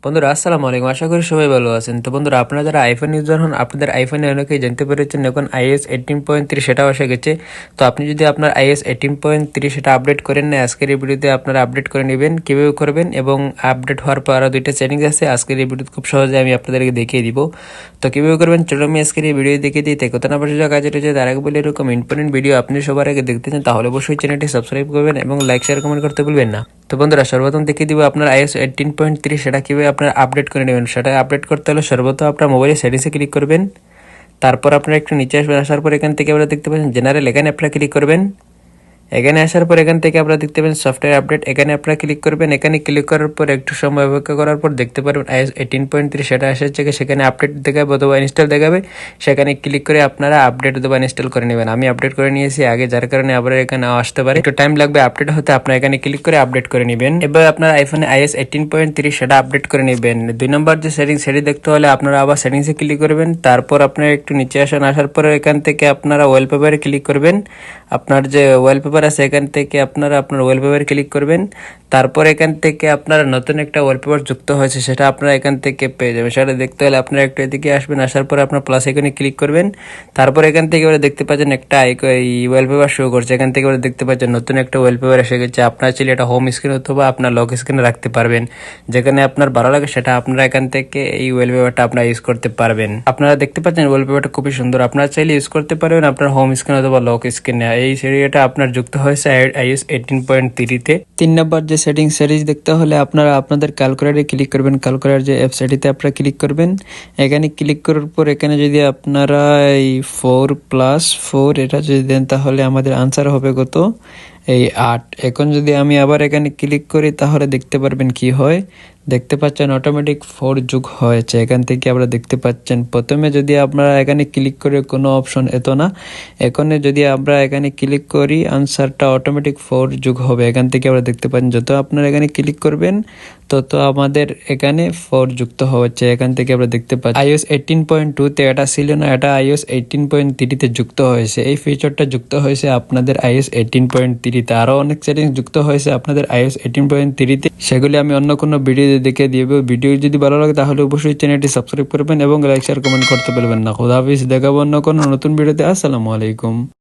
বন্ধুরা আসসালামু আলাইকুম, আশা করি সবাই ভালো আছেন। তো বন্ধুরা, আপনারা যারা আইফোন ইউজার হন, আপনাদের আইফোনে অনেকেই জানতে পেরেছেন এখন iOS 18.3 সেটাও এসে গেছে। তো আপনি যদি আপনার iOS 18.3 সেটা আপডেট করেন না, আজকের এই ভিডিওতে আপনারা আপডেট করে নেবেন। কীভাবে করবেন এবং আপডেট হওয়ার পর আরও দুইটা সেটিংস আছে, আজকের এই ভিডিওতে খুব সহজে আমি আপনাদেরকে দেখিয়ে দিব। তো কীভাবে করবেন চলো আমি আজকের এই ভিডিও দেখিয়ে দিই। তাই কত না বসে যাওয়া কাজে রয়েছে, তার আগে বলে এরকম ইম্পর্টেন্ট ভিডিও আপনি সবার আগে দেখতে চান তাহলে অবশ্যই চ্যানেলটি সাবস্ক্রাইব করবেন এবং লাইক শেয়ার কমেন্ট করতে ভুলবেন না। তো বন্ধুরা, সর্বপ্রথম দেখিয়ে দিব আপনার iOS 18.3 সেটা কীভাবে আপনার আপডেট করে নেবেন। সেটা আপডেট করতে হলে সর্বপ্রথম আপনার মোবাইলের সেটিংসে ক্লিক করবেন। তারপর আপনারা একটু নিচে আসবেন, আসার পর এখান থেকে আপনারা দেখতে পাচ্ছেন জেনারেল, এখানে আপনারা ক্লিক করবেন। এখানে আসার পর এখান থেকে আপনারা দেখতে পাবেন সফটওয়্যার আপডেট, এখানে আপনারা ক্লিক করবেন। এখানে ক্লিক করার পর একটু সময় অপেক্ষা করার পর দেখতে পারবেন iOS 18.3 সেটা এসেছে, সেখানে আপডেট দেখাবে অথবা ইনস্টল দেখাবে। সেখানে ক্লিক করে আপনারা আপডেট অথবা ইনস্টল করে নেবেন। আমি আপডেট করে নিয়েছি আগে, যার কারণে আবার এখানে আসতে পারে, একটু টাইম লাগবে আপডেট হতে। আপনারা এখানে ক্লিক করে আপডেট করে নেবেন। এবার আপনার আইফোনে iOS 18.3 সেটা আপডেট করে নেবেন। 2 নম্বর যে সেটিংস, সেটি দেখতে হলে আপনারা আবার সেটিংসে ক্লিক করবেন। তারপর আপনারা একটু নিচে আসেন, আসার পরে এখান থেকে আপনারা ওয়ালপেপারে ক্লিক করবেন। আপনার যে ওয়ালপেপার আছে এখান থেকে আপনারা আপনার ওয়ালপেপার ক্লিক করবেন। তারপর এখান থেকে আপনারা নতুন একটা ওয়ালপেপার যুক্ত হয়েছে, সেটা আপনারা এখান থেকে পেয়ে যাবেন। সেটা দেখতে হলে আপনারা একটু এদিকে আসবেন, আসার পরে আপনার প্লাস আইকনে ক্লিক করবেন। তারপর এখান থেকে ওরা দেখতে পাচ্ছেন একটা এই ওয়ালপেপার শো করছে, এখান থেকে ওরা দেখতে পাচ্ছেন নতুন একটা ওয়ালপেপার এসে গেছে। আপনার চাইলে এটা হোম স্ক্রিন অথবা আপনার লক স্ক্রিনে রাখতে পারবেন, যেখানে আপনার ভালো লাগে সেটা আপনারা এখান থেকে এই ওয়ালপেপারটা আপনারা ইউজ করতে পারবেন। আপনারা দেখতে পাচ্ছেন ওয়ালপেপারটা খুবই সুন্দর, আপনারা চাইলে ইউজ করতে পারবেন আপনার হোম স্ক্রিন অথবা লক স্ক্রিনে। এই সেরিয়াটা আপনার যুক্ত হয়েছে iOS 18.3-তে। 3 নম্বর যে সেটিংস দেখতে হলে আপনারা আপনাদের ক্যালকুলেটরে ক্লিক করবেন। ক্যালকুলেটর যে অ্যাপ, সেটিতে আপনারা ক্লিক করবেন। এখানে ক্লিক করার পর এখানে যদি আপনারা এই 4+4 এটা যদি দেন তাহলে আমাদের আনসার হবে কত, এই 8। এখন যদি আমি আবার এখানে ক্লিক করি তাহলে দেখতে পারবেন কি হয়। দেখতে পাচ্ছেন অটোমেটিক 4 যোগ হয়েছে, এখান থেকে আপনারা দেখতে পাচ্ছেন। প্রথমে যদি আপনারা এখানে ক্লিক করে কোনো অপশন এত না, এখানে যদি আমরা এখানে ক্লিক করি আনসারটা অটোমেটিক 4 যোগ হবে। এখান থেকে আমরা দেখতে পাচ্ছেন যত আপনারা এখানে ক্লিক করবেন তত আমাদের এখানে 4 যুক্ত হচ্ছে। এখান থেকে আমরা দেখতে পাচ্ছি iOS 18.2-তে এটা ছিল না, এটা iOS 18.3-তে যুক্ত হয়েছে। এই ফিচারটা যুক্ত হয়েছে আপনাদের iOS 18.3-তে। আরও অনেক সেটিংস যুক্ত হয়েছে আপনাদের iOS 18.3-তে, সেগুলি আমি অন্য কোনো ভিডিও দেখে দিব। ভিডিও যদি ভালো লাগে তাহলে অবশ্যই চ্যানেলটি সাবস্ক্রাইব করবেন এবং লাইক শেয়ার কমেন্ট করতে বলবেন না। খোদা হাফিজ, দেখাবো অন্য কোনো নতুন ভিডিওতে। আসসালামু আলাইকুম।